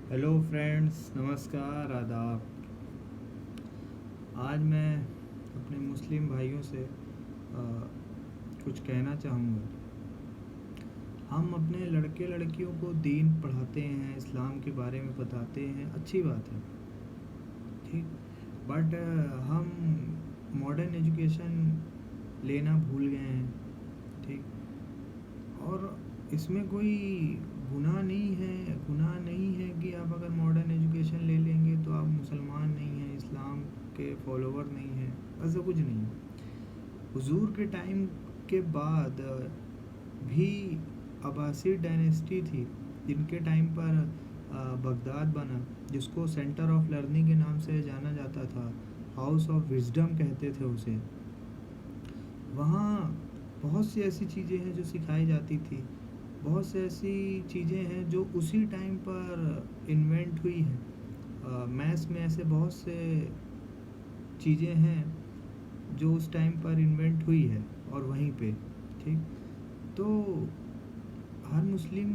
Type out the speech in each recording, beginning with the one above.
Hello friends, नमस्कार, आदाब। आज मैं अपने मुस्लिम भाइयों से कुछ कहना चाहूँगा। हम अपने लड़के लड़कियों को दीन पढ़ाते हैं, इस्लाम के बारे में बताते हैं, अच्छी बात है, ठीक। बट हम मॉडर्न एजुकेशन लेना भूल गए हैं, ठीक। और इसमें कोई गुनाह नहीं है कि आप अगर मॉडर्न एजुकेशन ले लेंगे तो आप मुसलमान नहीं हैं, इस्लाम के फॉलोवर नहीं हैं, ऐसा कुछ नहीं है। हुजूर के टाइम के बाद भी अब्बासी डायनेस्टी थी, जिनके टाइम पर बगदाद बना, जिसको सेंटर ऑफ लर्निंग के नाम से जाना जाता था, हाउस ऑफ विजडम कहते थे उसे। वहाँ बहुत सी ऐसी चीज़ें हैं जो सिखाई जाती थी, बहुत से ऐसी चीज़ें हैं जो उसी टाइम पर इन्वेंट हुई हैं। मैथ्स में ऐसे बहुत से चीज़ें हैं जो उस टाइम पर इन्वेंट हुई है और वहीं पे, ठीक। तो हर मुस्लिम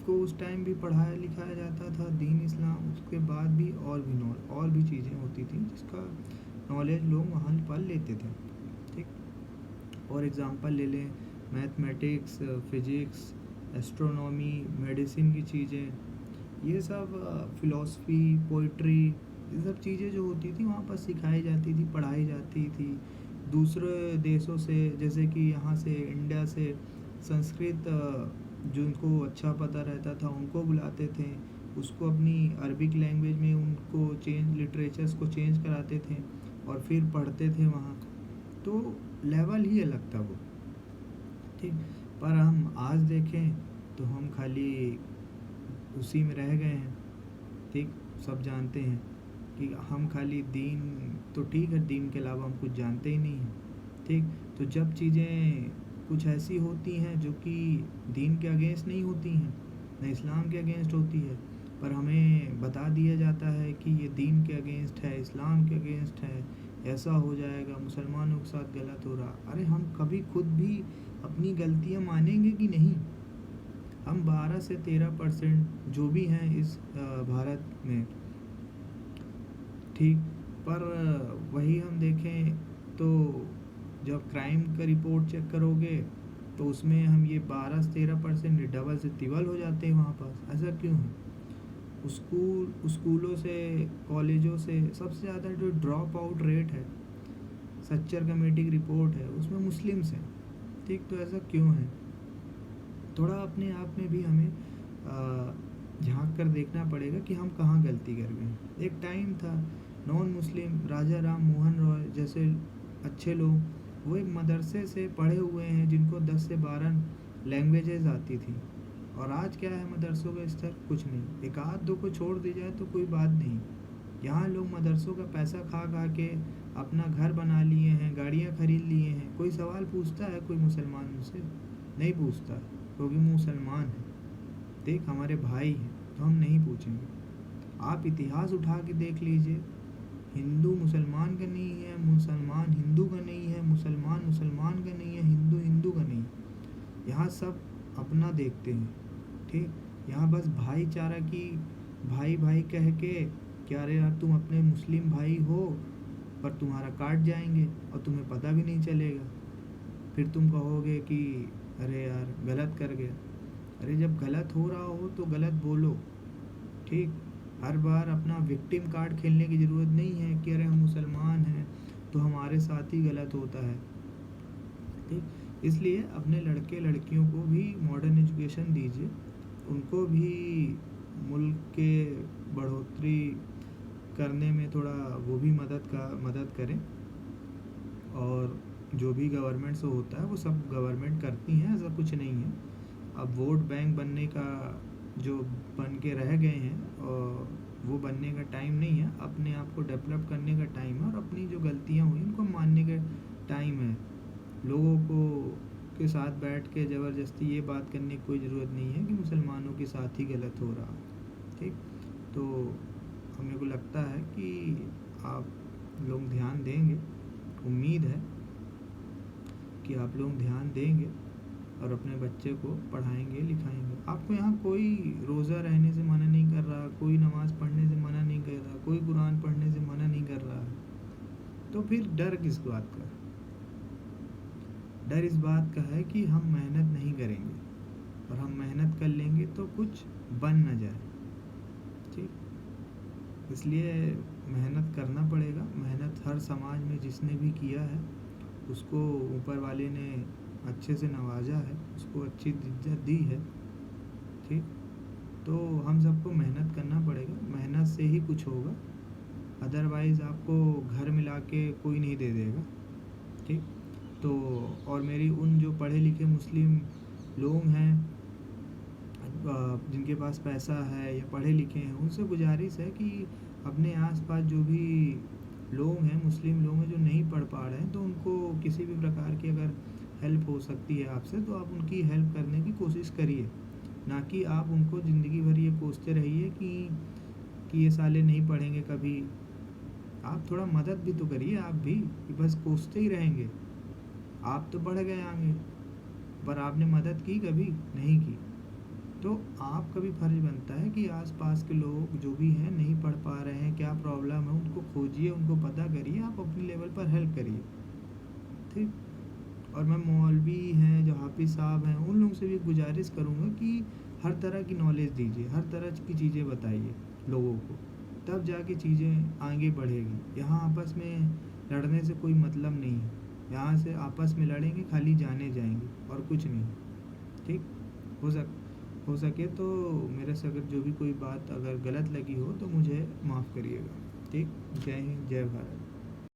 को उस टाइम भी पढ़ाया लिखाया जाता था दीन इस्लाम, उसके बाद भी और भी चीज़ें होती थी जिसका नॉलेज लोग वहाँ पर लेते थे, ठीक। और एग्ज़ाम्पल ले लें, मैथमेटिक्स, फिज़िक्स, एस्ट्रोनॉमी, मेडिसिन की चीज़ें, ये सब फ़िलासफ़ी, पोइट्री, ये सब चीज़ें जो होती थी वहाँ पर सिखाई जाती थी, पढ़ाई जाती थी। दूसरे देशों से, जैसे कि यहाँ से इंडिया से संस्कृत जिनको अच्छा पता रहता था उनको बुलाते थे, उसको अपनी अरबिक लैंग्वेज में उनको लिटरेचर्स को चेंज कराते थे और फिर पढ़ते थे वहाँ। तो लेवल ही अलग था वो, ठीक। पर हम आज देखें तो हम खाली उसी में रह गए हैं, ठीक। सब जानते हैं कि हम खाली दीन, तो ठीक है, दीन के अलावा हम कुछ जानते ही नहीं हैं, ठीक। तो जब चीज़ें कुछ ऐसी होती हैं जो कि दीन के अगेंस्ट नहीं होती हैं, न इस्लाम के अगेंस्ट होती है, पर हमें बता दिया जाता है कि ये दीन के अगेंस्ट है, इस्लाम के अगेंस्ट है, ऐसा हो जाएगा, मुसलमानों के साथ गलत हो रहा। अरे हम कभी खुद भी अपनी गलतियाँ मानेंगे कि नहीं? हम 12 से 13% जो भी हैं इस भारत में, ठीक। पर वही हम देखें तो जब क्राइम का रिपोर्ट चेक करोगे तो उसमें हम ये 12 से 13% डबल से तिबल हो जाते हैं वहाँ पर। ऐसा क्यों है? स्कूलों से, कॉलेजों से सबसे ज़्यादा जो ड्रॉप आउट रेट है, सच्चर कमेटी की रिपोर्ट है, उसमें मुस्लिम्स हैं, ठीक। तो ऐसा क्यों है? थोड़ा अपने आप में भी हमें झांक कर देखना पड़ेगा कि हम कहाँ गलती कर गए। एक टाइम था, नॉन मुस्लिम राजा राम मोहन रॉय जैसे अच्छे लोग, वो एक मदरसे से पढ़े हुए हैं जिनको 10 से 12 लैंग्वेजेस आती थी। और आज क्या है मदरसों का स्तर? कुछ नहीं। एक आध दो को छोड़ दी जाए तो कोई बात नहीं। यहाँ लोग मदरसों का पैसा खा खा के अपना घर बना लिए हैं, गाड़ियाँ खरीद लिए हैं। कोई सवाल पूछता है कोई मुसलमान उनसे? नहीं पूछता, क्योंकि मुसलमान है, देख हमारे भाई हैं, तो हम नहीं पूछेंगे। आप इतिहास उठा के देख लीजिए, हिंदू मुसलमान का नहीं है, मुसलमान हिंदू का नहीं है, मुसलमान मुसलमान का नहीं है, हिंदू हिंदू का नहीं। यहाँ सब अपना देखते हैं, ठीक। यहाँ बस भाईचारा की, भाई भाई कह के, क्या अरे यार तुम अपने मुस्लिम भाई हो, पर तुम्हारा काट जाएंगे और तुम्हें पता भी नहीं चलेगा। फिर तुम कहोगे कि अरे यार गलत कर गया। अरे जब गलत हो रहा हो तो गलत बोलो, ठीक। हर बार अपना विक्टिम कार्ड खेलने की ज़रूरत नहीं है कि अरे हम मुसलमान हैं तो हमारे साथ ही गलत होता है, ठीक। इसलिए अपने लड़के लड़कियों को भी मॉडर्न एजुकेशन दीजिए, उनको भी मुल्क के बढ़ोतरी करने में थोड़ा वो भी मदद करें। और जो भी गवर्नमेंट से होता है वो सब गवर्नमेंट करती हैं, ऐसा कुछ नहीं है। अब वोट बैंक बनने का जो बन के रह गए हैं, और वो बनने का टाइम नहीं है। अपने आप को डेवलप करने का टाइम है, और अपनी जो गलतियाँ हुई उनको मानने का टाइम है। लोगों को के साथ बैठ के ज़बरदस्ती ये बात करने की कोई ज़रूरत नहीं है कि मुसलमानों के साथ ही गलत हो रहा, ठीक। तो हमें को लगता है कि आप लोग ध्यान देंगे, उम्मीद है कि आप लोग ध्यान देंगे और अपने बच्चे को पढ़ाएंगे लिखाएंगे। आपको यहाँ कोई रोज़ा रहने से मना नहीं कर रहा, कोई कोई कुरान पढ़ने से मना नहीं कर रहा है, तो फिर डर किस बात का? डर इस बात का है कि हम मेहनत नहीं करेंगे, और हम मेहनत कर लेंगे तो कुछ बन ना जाए। ठीक, इसलिए मेहनत करना पड़ेगा। मेहनत हर समाज में जिसने भी किया है उसको ऊपर वाले ने अच्छे से नवाजा है, उसको अच्छी इज्जत दी है। ठीक, तो हम सबको मेहनत करना पड़ेगा, मेहनत से ही कुछ होगा, अदरवाइज़ आपको घर मिला के कोई नहीं दे देगा। ठीक, तो और मेरी उन जो पढ़े लिखे मुस्लिम लोग हैं जिनके पास पैसा है या पढ़े लिखे हैं, उनसे गुजारिश है कि अपने आसपास जो भी लोग हैं, मुस्लिम लोग हैं जो नहीं पढ़ पा रहे हैं, तो उनको किसी भी प्रकार की अगर हेल्प हो सकती है आपसे, तो आप उनकी हेल्प करने की कोशिश करिए, ना कि आप उनको ज़िंदगी भर ये कोसते रहिए कि ये साले नहीं पढ़ेंगे कभी। आप थोड़ा मदद भी तो करिए आप भी, कि बस कोसते ही रहेंगे। आप तो बढ़ गए आगे, पर आपने मदद की कभी नहीं की। तो आपका भी फ़र्ज़ बनता है कि आस-पास के लोग जो भी हैं नहीं पढ़ पा रहे हैं, क्या प्रॉब्लम है उनको खोजिए, उनको पता करिए, आप अपने लेवल पर हेल्प करिए। ठीक, और मैं मौलवी हैं जो हाफ़िज़ साहब हैं, उन लोगों से भी गुजारिश करूँगा कि हर तरह की नॉलेज दीजिए, हर तरह की चीज़ें बताइए लोगों को, तब जाके चीज़ें आगे बढ़ेगी। यहाँ आपस में लड़ने से कोई मतलब नहीं है, यहाँ से आपस में लड़ेंगे खाली जाने जाएंगे और कुछ नहीं। ठीक, हो सक हो सके तो मेरे से अगर जो भी कोई बात अगर गलत लगी हो तो मुझे माफ़ करिएगा। ठीक, जय हिंद, जय भारत।